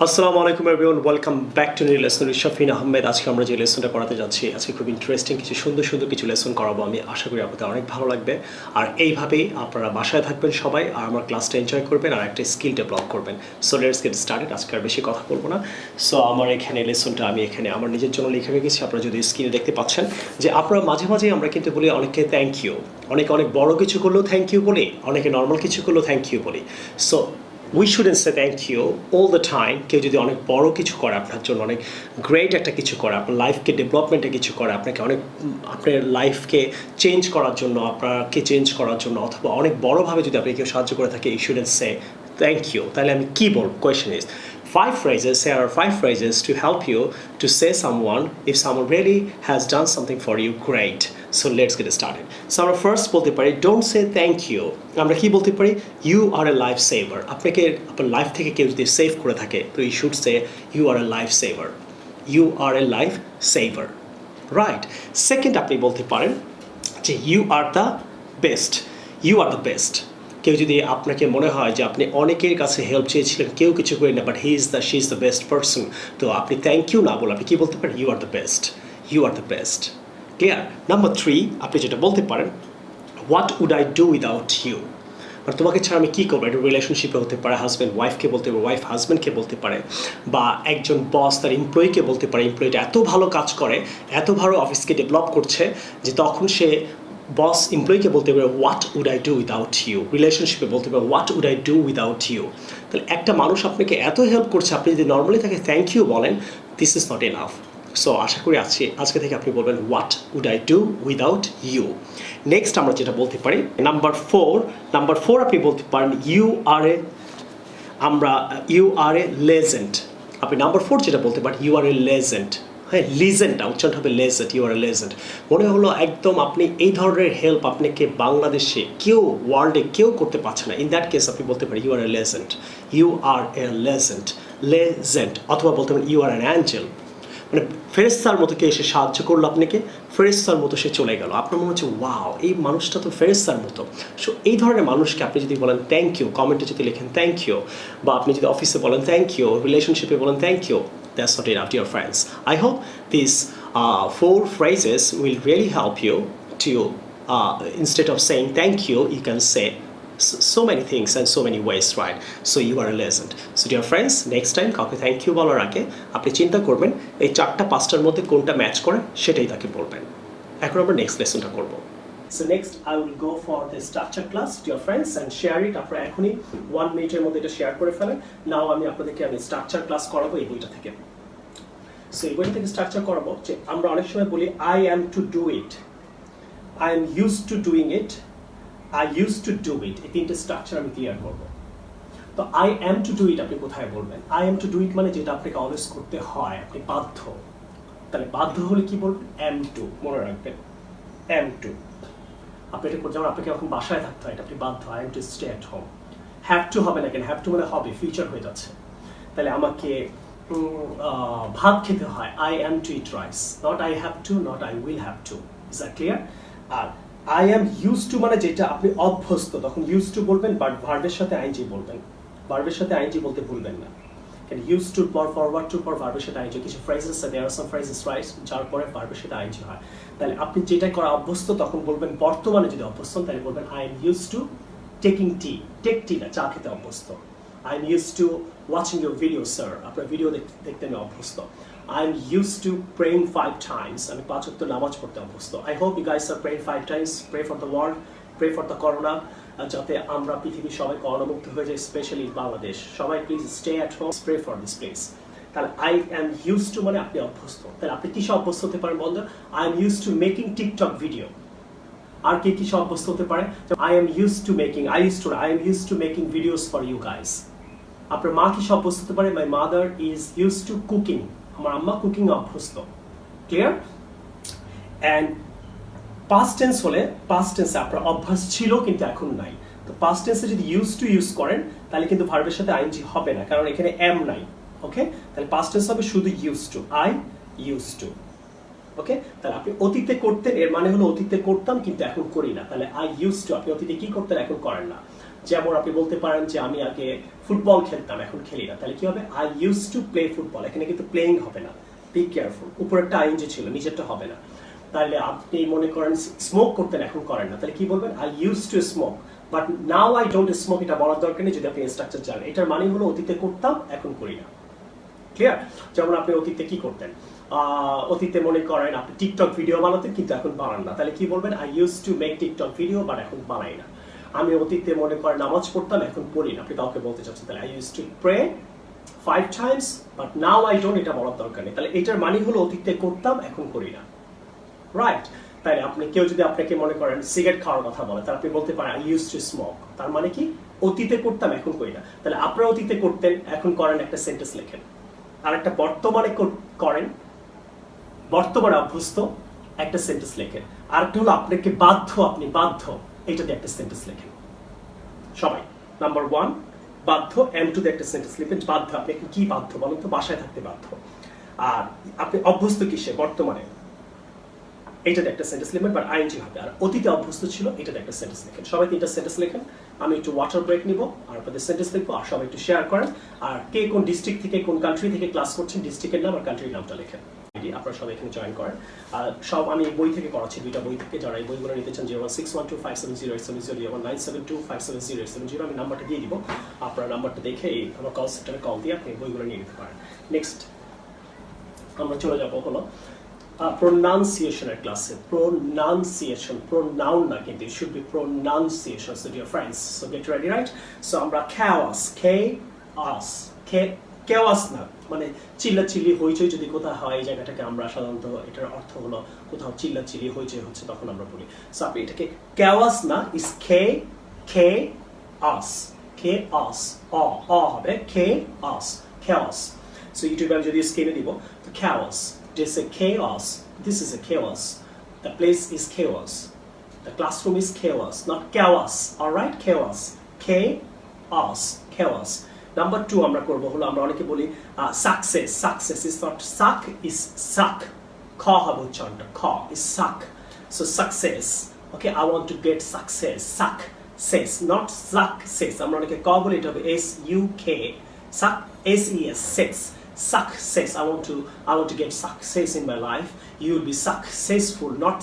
আসসালামু আলাইকুম everyone, welcome back to new lesson with Shafin Ahmed. আজকে আমরা যে লেসনটা করাতে যাচ্ছি, আজকে খুব ইন্টারেস্টিং কিছু সুন্দর কিছু লেসন করাবো। আমি আশা করি আপনাদের অনেক ভালো লাগবে। আর এইভাবেই আপনারা বাসায় থাকবেন সবাই, আর আমার ক্লাসটা এনজয় করবেন আর একটা স্কিল ডেভেলপ করবেন। So let's get started. আজকে আর বেশি কথা বলবো না। সো আমার এখানে লেসনটা আমি এখানে আমার নিজের জন্য লিখে রেখেছি। আপনারা যদি স্ক্রিনে দেখতে পাচ্ছেন যে আপনারা মাঝে মাঝে আমরা কিন্তু বলি অনেককে থ্যাংক ইউ, অনেক বড় কিছু করলেও থ্যাংক ইউ বলি, অনেকে নর্মাল কিছু করলেও থ্যাংক ইউ বলি। So we shouldn't say thank you all the time. কেউ যদি অনেক বড় কিছু করে আপনার জন্য, অনেক গ্রেট একটা কিছু করে, আপনার লাইফকে ডেভেলপমেন্টে কিছু করে, আপনাকে অনেক আপনার লাইফকে চেঞ্জ করার জন্য, আপনাকে চেঞ্জ করার জন্য, অথবা অনেক বড়োভাবে যদি আপনি কেউ সাহায্য করে থাকে, you shouldn't say thank you. তাহলে আমি কী বলব? Question is 5 phrases. There are 5 phrases to help you to say someone if someone really has done something for you great. So let's get started. So আমরা first বলতে পারি don't say thank you. আমরা কি বলতে পারি? You are a lifesaver. আপনাকে আপনার life থেকে কেউ যদি সেভ করে থাকে, তো you should say you are a lifesaver. You are a lifesaver. Right. Second আপনি বলতে পারেন যে you are the best. You are the best. কেউ যদি আপনাকে মনে হয় যে আপনি অনেকের কাছে হেল্প চেয়েছিলেন, কেউ কিছু করেন না, but she is the best person, তো আপনি থ্যাংক ইউ না বলে আপনি কী বলতে পারেন? You are the best. You are the best. Clear? Number 3 আপনি যেটা বলতে পারেন, what would I do without you. মানে তোমাকে ছাড়া আমি কী করবো? এটা রিলেশনশিপে হতে পারে, হাজব্যান্ড ওয়াইফকে বলতে পারে, ওয়াইফ হাজব্যান্ডকে বলতে পারে, বা একজন বস তার এমপ্লয়িকে বলতে পারে, এমপ্লয়িটা এত ভালো কাজ করে, এত ভালো অফিসকে ডেভেলপ করছে যে তখন সে বস এমপ্লয়িকে বলতে পারে what would I do without you. রিলেশনশিপে বলতে পারে what would I do without you. তাহলে একটা মানুষ আপনাকে এত হেল্প করছে, আপনি যদি নর্মালি তাকে থ্যাংক ইউ বলেন, this is not enough. So আশা করি আজকে থেকে আপনি বলবেন what would I do without you. Next আমরা যেটা বলতে পারি, নাম্বার 4 আপনি বলতে পারেন ইউ আর এ লেজেন্ড। আপনি নাম্বার 4 যেটা বলতে পারেন ইউ আর এ লেজেন্ড। হ্যাঁ, লিজেন্ডটা উচ্চারণ হবে legend. You are a legend. মনে হলো একদম আপনি এই ধরনের হেল্প আপনাকে বাংলাদেশে কেউ, ওয়ার্ল্ডে কেউ করতে পারছে না। ইন দ্যাট কেস আপনি বলতে পারেন you are a legend. You are a legend. অথবা বলতে পারেন ইউ আর অ্যান অ্যাঞ্জেল। মানে ফেরেশতার মতো কে এসে সাহায্য করলো আপনাকে, ফেরেশতার মতো সে চলে গেল, আপনার মনে হচ্ছে ওয়াও এই মানুষটা তো ফেরেশতার মতো। সো এই ধরনের মানুষকে আপনি যদি বলেন থ্যাংক ইউ, কমেন্টে যদি লিখেন থ্যাংক ইউ, বা আপনি যদি অফিসে বলেন থ্যাংক ইউ, রিলেশনশিপে বলেন thank you, that's not enough, dear friends. I hope these 4 phrases will really help you to, instead of saying thank you, you can say so many things and so many ways, right? So you are a legend. So dear friends, next time কাউকে thank you বলার আগে আপনি চিন্তা করবেন এই 4টা 5টার মধ্যে কোনটা ম্যাচ করে, সেটাই তাকে বলবেন। এখন আমরা নেক্সট লেসনটা করব। So next I will go for the structure class, dear friends, and share it. আপনারা এখনই 1 মিনিটের মধ্যে এটা শেয়ার করে ফেলেন। নাও আমি আপনাদেরকে স্ট্রাকচার ক্লাস করাবো এই বইটা থেকে। সো এই বইটা থেকে স্ট্রাকচার করাবো যে আমরা অনেক সময় বলি I am to do it, I am used to doing it, I used to do it. এই 3টে স্ট্রাকচার আমি ক্লিয়ার করবো। তো I am to do it আপনি কোথায় বলবেন? I am to do it মানে যেটা আপনাকে অলওয়েজ করতে হয়, আপনি বাধ্য। তাহলে বাধ্য হলে কি বলবেন? অ্যাম টু। মনে রাখবেন অ্যাম টু। আপনি এটা যেমন আপনাকে এখন বাসায় থাকতে হয়, এটা আপনি বাধ্য। I am to stay at home. Have to হবে না কেন? হ্যাভ টু মানে হবে, ফিউচার হয়ে যাচ্ছে। তাহলে আমাকে ভাত খেতে হয়, I am to eat rice, not I have to, not I will have to. Is that clear? আর আই অ্যাম ইউজ টু মানে যেটা আপনি অভ্যস্ত, তখন ইউজ টু বলবেন, বাট ভার্বের সাথে আইনজি বলবেন। ভার্বের সাথে আইনজি বলতে ভুলবেন না। ইউজ টু পর ফরওয়ার্ড টু পর ভার্বের সাথে আইনজি। কিছু ফ্রেজেস আছে, দেয়ার আর সাম ফ্রেজেস রাইট, যার পরে ভার্বের সাথে আইনজি হয়। তাহলে আপনি যেটা করা অভ্যস্ত তখন বলবেন, বর্তমানে যদি অভ্যস্ত তাহলে বলবেন I am use to taking tea. Take tea না, চা খেতে অভ্যস্ত। I am use to watching your video sir, আপনার ভিডিও দেখতে আমি অভ্যস্ত। I am use to praying 5 times, আমি 5 ওয়াক্ত নামাজ পড়তে অভ্যস্ত। I hope you guys are praying 5 times. Pray for the world, pray for the corona, যাতে আমরা পৃথিবীর সবাই করোনামুক্ত হয়ে যায়, স্পেশালি বাংলাদেশ। সবাই please stay at home, pray for this place. তাহলে আই অ্যাম ইউজ টু মানে আপনি অভ্যস্ত। তাহলে আপনি কিসে অভ্যস্ত হতে পারেন বন্ধু? I am use to making TikTok video. আর কে কিসে অভ্যস্ত হতে পারে? I am use to making, I am use to making videos for you guys. আপনার মা কিসে অভ্যস্ত হতে পারে? My mother is use to cooking, আমার আম্মা কুকিং অভ্যস্ত। ক্লিয়ার? অ্যান্ড পাস্ট টেন্স হলে পাস্ট টেন্সে আপনার অভ্যাস ছিল কিন্তু এখন নাই। তো পাস্ট টেন্সে যদি ইউজ টু ইউজ করেন তাহলে কিন্তু ভার্বের সাথে আইনজি হবে না, কারণ এখানে এম নাই। ওকে, তাহলে পাস্ট টেন্স হবে শুধু use to, I use to. Okay, তাহলে আপনি অতীতে করতেন, এর মানে হলো অতীতে করতাম কিন্তু এখন করি না। তাহলে আই ইউজ টু, আপনি অতীতে কি করতেন এখন করেন না। যেমন আপনি বলতে পারেন যে আমি আগে ফুটবল খেলতাম, এখন খেলি না, তাহলে কি হবে? I use to play football. এখানে কিন্তু প্লেইং হবে না, বি কেয়ারফুল। উপরেরটা আইএনজি ছিল, নিচেরটা হবে না। তাহলে আপনি মনে করেন স্মোক করতেন, এখন করেন না, তাহলে কি বলবেন? I use to smoke but now I don't smoke. এটা বলার দরকার নেই যদি আপনি স্ট্রাকচার জানেন। এটার মানে হলো অতীতে করতাম, এখন করি না। ক্লিয়ার? যেমন আপনি অতীতে কি করতেন? অতীতে মনে করেন আপনি টিকটক ভিডিও বানাতেন, কিন্তু এখন বানান না, তাহলে কি বলবেন? I use to make TikTok video but এখন বানাই না। আমি অতীতে মনে করেন নামাজ পড়তাম, এখন পড়ি না, আপনি কাউকে বলতে চাচ্ছেন, তাহলে I use to pray 5 times but now I don't. এটা বলার দরকার নেই। তাহলে এটার মানে হলো অতীতে করতাম, এখন করি না। রাইট? তাই আপনি কেউ যদি আপনাকে মনে করেন সিগারেট খাওয়ার কথা বলে, তাহলে আপনি বলতে পারেন আই ইউজ টু স্মোক। তার মানে কি? অতীতে করতাম, এখন করি না। তাহলে আপনারা অতীতে করতেন, এখন করেন, একটা সেন্টেন্স লেখেন। আর একটা বর্তমানে করেন, বর্তমানে অভ্যস্ত, একটা সেন্টেন্স লেখেন। আরেকটা হলো আপনাকে বাধ্য, আপনি বাধ্য, এইটা দিয়ে একটা সেন্টেন্স লেখেন সবাই। নাম্বার 1 বাধ্য, M2 দিয়ে একটা সেন্টেন্স লিখবেন। বাধ্য, আপনি এখন কি বাধ্য বলেন তো? বাসায় থাকতে বাধ্য। আর আপনি অভ্যস্ত কিসে? বর্তমানে, এইটাতে একটা সেন্টেন্স লিখবেন, বাট আইএনজি হবে। আর অতীতে অভ্যস্ত ছিল, এটাতে একটা সেন্টেন্স লিখেন। সবাই 3টা সেন্টেন্স লেখেন। আমি একটু ওয়াটার ব্রেক নিব, আর আপনাদের সেন্টেন্স লিখবো, আর সবাই একটু শেয়ার করেন। আর কে কোন ডিস্ট্রিক্ট থেকে, কোন কান্ট্রি থেকে ক্লাস করছেন, ডিস্ট্রিক্টের নাম আর কান্ট্রির নামটা লেখেন। আপনারা সবাই এখানে জয়েন করেন। আর সব আমি বই থেকে করাচ্ছি, 2টা বই থেকে। যারা এই বইগুলো নিতে চান, 01612570870, 01972570870, আমি নাম্বারটা দিয়ে দিব। আপনারা নাম্বারটা দেখে আমার কল সেন্টারে কল দিয়ে আপনি বইগুলো নিয়ে নিতে পারেন। নেক্সট আমরা চলে যাবো হলো প্রোনাউন্সিয়েশনের ক্লাসে। প্রোনাউন্সিয়েশন, প্রোনাউন না কিন্তু, it should be pronunciation. So dear friends, so get ready, right? So আমরা chaos, chaos না, মানে চিল্লাচিল্লি হইচই যদি কোথাও হয়, এই জায়গাটাকে আমরা সাধারণত, এটার অর্থ হলো কোথাও চিল্লাচিল্লি হইচই হচ্ছে, তখন আমরা বলি। সো আপনি এটাকে chaos না, ইস chaos, হবে chaos। সো ইউটিউবে আমি যদি স্ক্রিনে দিব, তো chaos, just a chaos. This is a chaos. The place is chaos. The classroom is chaos, not chaos. All right, chaos. Chaos. Number 2 আমরা করব হলো, আমরা অনেকে বলি sak-ses. Sak-ses is not suck, is suck. খ হবে উচ্চারণটা, খ is suck. So success. Okay, I want to get success. Sak-ses, not sak-ses. আমরা অনেকে ক বলি, এটা হবে S-U-K. Suck, S-E-S, ses. Success. I want to get success in my life. You will be successful, not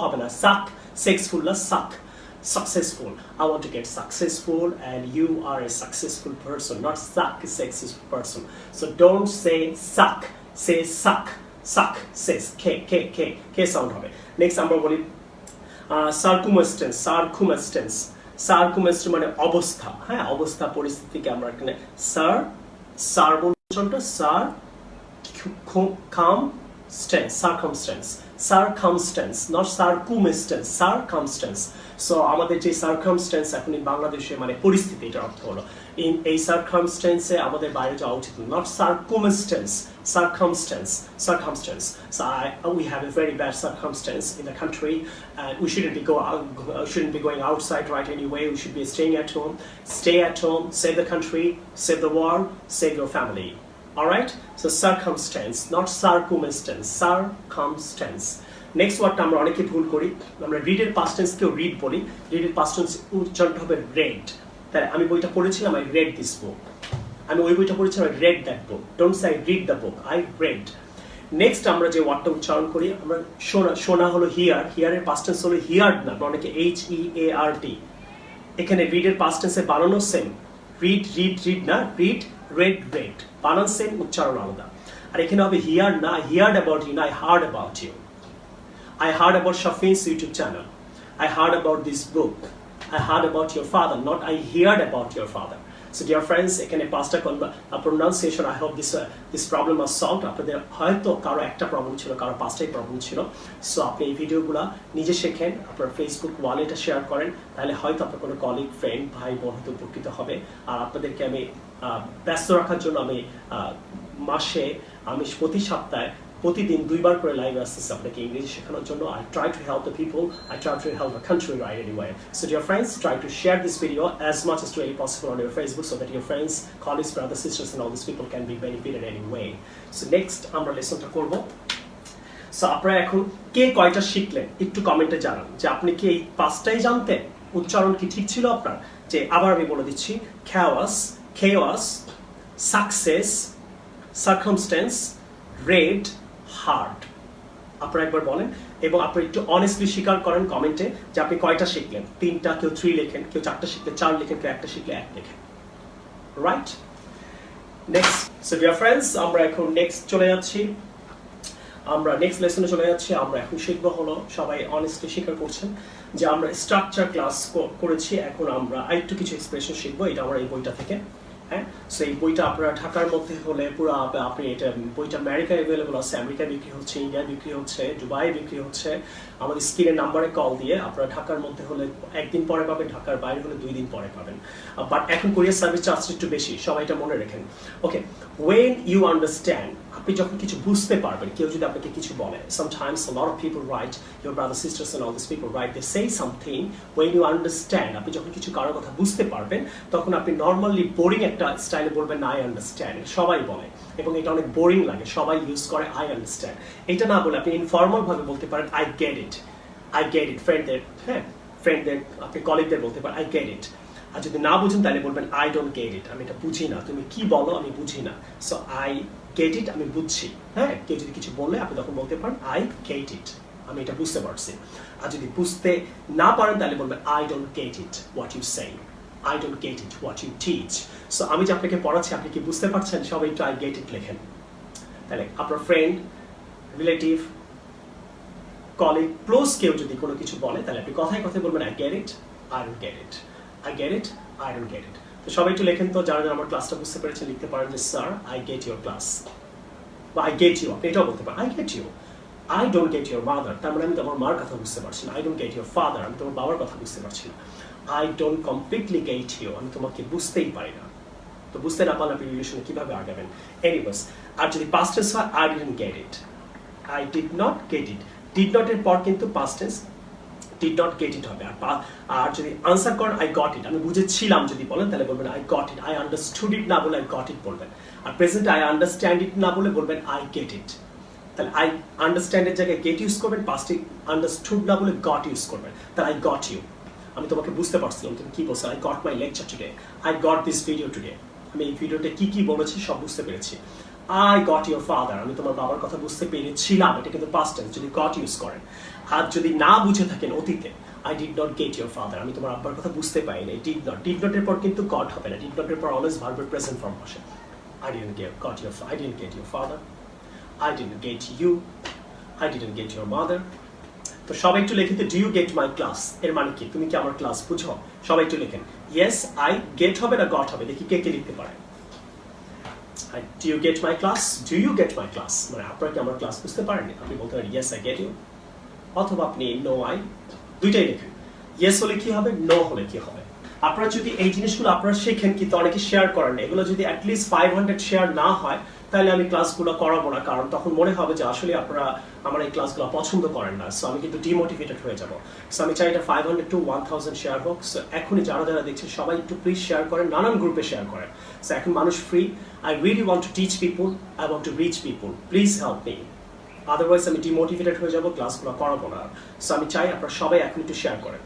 হবে না, successful না, successful. I want to get successful, and you are a successful person, not successful person. So don't say suck, say success. K sound হবে। Next আমরা বলি circumstance মানে অবস্থা। হ্যাঁ, অবস্থা, পরিস্থিতিকে আমরা এখানে স্যার বলবো, circumstance, not circumstance. So আমাদের যে circumstance এখন বাংলাদেশে মানে পরিস্থিতি, এটার অর্থ হলো এই circumstance এ আমাদের বাইরে যাওয়া উচিত, not circumstance. So we have a very bad circumstance in the country, and we shouldn't be going outside right anyway. We should be staying at home. Stay at home, save the country, save the world, save your family. All right? So circumstance, not circumstance. Next ওয়ার্ডটা আমরা অনেকে ভুল করি, আমরা রিডের past tense কেও read বলি, রিডের past tense উচ্চারণটা হবে রেড। তাই আমি বইটা পড়েছিলাম, আই রেড দিস বুক। আমি ওই বইটা পড়েছিলাম, I read that book. Don't say I read the book, I read. Next আমরা যে ওয়ার্ডটা উচ্চারণ করি, আমরা শোনা হলো হিয়ার, হিয়ারের পাস্ট টেন্স হলো হিয়ার্ড না, আমরা অনেকে HEARD। এখানে রিডের পাস্ট টেন্সে বানানো সেম, রিড না, রেড, বানান সেম, উচ্চারণ আলাদা। আর এখানে হবে হিয়ার না, হিয়ার্ড অ্যাবাউট ইউ না, I heard about you. I heard about Shafin's YouTube channel. I heard about this book. I heard about your father, not I heard about your father. So dear friends, এখানে পাঁচটা pronunciation. I hope this problem was solved. আপনাদের হয়তো কারো একটা problem ছিল, কারো পাঁচটাই problem ছিল। সো আপনি এই ভিডিওগুলো নিজে শেখেন, আপনার ফেসবুক ওয়ালেটে শেয়ার করেন, তাহলে হয়তো আপনার কোনো কলিগ, ফ্রেন্ড, ভাই বোন হয়তো উপকৃত হবে। আর আপনাদেরকে আমি ব্যস্ত রাখার জন্য আমি প্রতি সপ্তাহে প্রতিদিন 2বার করে লাইভ আসতেছে আপনাকে ইংরেজি শেখানোর জন্য। I try to help the people, I try to help the country right anyway. So dear friends, try to share this video as much as really possible on your Facebook, so that your friends, colleagues, brothers, sisters and all these people can be benefited anyway. So next আমরা লেসনটা করব। So আপনারা এখন কে কয়টা শিখলেন একটু কমেন্টে জানান, যে আপনি কি এই 5টাই জানতেন, উচ্চারণ কি ঠিক ছিল আপনার, যে আবার আমি বলে দিচ্ছি chaos, success, circumstance, red, hard. আপনারা একবার বলেন এবং আপনি একটু অনেস্টলি স্বীকার করেন কমেন্টে যে আপনি কয়টা শিখলেন। 3টা, কেউ 3 লেখেন, কেউ 4টা শিখলে 4 লেখেন, কেউ 1টা শিখলে 1 লেখেন। Right, next. So dear friends, আমরা এখন নেক্সট চলে যাচ্ছি, আমরা নেক্সট লেসনে চলে যাচ্ছি। আমরা এখন শিখবো হলো, সবাই অনেস্টলি স্বীকার করছেন যে আমরা স্ট্রাকচার ক্লাস করেছি, এখন আমরা আরেকটু কিছু এক্সপ্রেশন শিখবো। এটা আমরা এই বইটা থেকে, হ্যাঁ। সো এই বইটা আপনারা ঢাকার মধ্যে হলে পুরো আপনি এটা বইটা আমেরিকায় অ্যাভেলেবল আছে, আমেরিকায় বিক্রি হচ্ছে, ইন্ডিয়ায় বিক্রি হচ্ছে, দুবাই বিক্রি হচ্ছে। আমাদের স্ক্রিনের নাম্বারে কল দিয়ে আপনারা ঢাকার মধ্যে হলে 1 দিন পরে পাবেন, ঢাকার বাইরে হলে 2 দিন পরে পাবেন। বাট এখন কুরিয়ার সার্ভিস চার্জটা একটু বেশি, সবাই এটা মনে রাখেন। ওকে, when you understand, আপনি যখন কিছু বুঝতে পারবেন, কেউ যদি আপনাকে কিছু বলে, sometimes a lot of people write, your brothers, sisters and all these people write, they say something, when you understand, আপনি যখন কিছু কারোর কথা বুঝতে পারবেন, তখন আপনি নর্মালি বোরিং একটা স্টাইলে বলবেন I understand, সবাই বলে এবং এটা অনেক বোরিং লাগে, সবাই ইউজ করে I understand। এটা না বলে আপনি ইনফর্মাল ভাবে বলতে পারেন I get it, ফ্রেন্ডদের, হ্যাঁ, ফ্রেন্ডদের, আপনি কলিগদের বলতে পারেন I get it। আর যদি না বুঝেন তাহলে বলবেন I don't get it, আমি এটা বুঝি না, তুমি কি বলো আমি বুঝি না। সো I get it, আমি বুঝছি, হ্যাঁ। কেউ যদি কিছু বলে আপনি তখন বলতে পারেন I get it, আমি এটা বুঝতে পারছি। আর যদি বুঝতে না পারেন তাহলে বলবেন I don't get it what you say, I don't get it what you teach। So আমি যে আপনাকে পড়াচ্ছি আপনি কি বুঝতে পারছেন? সবাই একটু I get it লেখেন। তাহলে আপনার ফ্রেন্ড, রিলেটিভ, কলিগ, ক্লোজ কেউ যদি কোনো কিছু বলে তাহলে আপনি কথায় কথায় বলবেন I get it, I don't get it, I get it, I don't get it। তো সবাই একটু লেখেন তো, যারা যারা আমার ক্লাসটা বুঝতে পেরেছেন লিখতে পারেন যে sir I get your class, বা I get you, আপনি এটাও বলতে পারেন I get you, I don't get your mother, তার মানে আমি তোমার মার কথা বুঝতে পারছি না। I don't get your father, আমি তোমার বাবার কথা বুঝতে পারছি না। I don't completely get you, আমি তোমাকে বুঝতেই পারি না। তো বুঝতে না পারলে আপনি রিলেশনে কিভাবে আগাবেন? এনিওয়েজ, আর যদি পাস্ট টেন্স হয় I didn't get it, I did not get it, did not এর পর কিন্তু past tense did not get it হবে। আর যদি আনসার করেন I got it, আমি বুঝেছিলাম যদি বলেন তাহলে বলবেন I got it, I understood it না বলে I got it বলবেন। আর প্রেজেন্টে I understand it না বলে বলবেন I get it। তাহলে I understand এর জায়গায় get ইউজ করবেন, পাস্টে understood না বলে got ইউজ করবেন। তাহলে I got you, আমি তোমাকে বুঝতে পারছিলাম তুমি কি বলছো। I got my lecture today, I got this video today, আমি এই ভিডিওতে কি কি বলেছি সব বুঝতে পেরেছি। I got your father, আমি তোমার বাবার কথা বুঝতে পেরেছিলাম, এটা কিন্তু পাস্ট টেন্স যদি got ইউজ করেন। আর যদি না বুঝে থাকেন অতীতে I did not get your father, আমি তোমার আব্বার কথা বুঝতে পারিনি, did not এর পর কিন্তু got হবে না, did not এর পর অলওয়েজ ভার্বের প্রেজেন্ট ফর্ম আসে। I didn't get your father, I didn't get you, I didn't get your mother। তো সবাই একটু লিখে do you get my class এর মানে কি? তুমি কি আমার ক্লাস বুঝো? সবাই একটু লিখেন yes I get হবে না got হবে, দেখি কে কে লিখতে পারে। Do you get my class, do you get my class, মানে আপনারা কি আমার ক্লাস বুঝতে পারেন? আপনি বলতে পারেন yes I get you, অথবা আপনি no I, দুইটাই লিখেন। yes হলে কি হবে, no হলে কি হবে। আপনারা যদি এই জিনিসগুলো আপনারা শেখেন কিন্তু অনেকে শেয়ার করেন না, এগুলো যদি অ্যাটলিস্ট 500 শেয়ার না হয় তাহলে আমি ক্লাসগুলো করাবো না, কারণ তখন মনে হবে যে আসলে আপনারা আমার এই ক্লাসগুলো পছন্দ করেন না। সো আমি কিন্তু ডিমোটিভেটেড হয়ে যাব। সো আমি চাই এটা 500 to 1000 শেয়ার হোক। সো এখনই যারা যারা দেখছেন সবাই একটু প্লিজ শেয়ার করেন, নানান গ্রুপে শেয়ার করেন। সো এখন মানুষ free, I really want to teach people, I want to reach people, please help me, otherwise আমি ডিমোটিভেটেড হয়ে যাব, ক্লাসগুলো করাবো না। সো আমি চাই আপনারা সবাই এখন একটু শেয়ার করেন।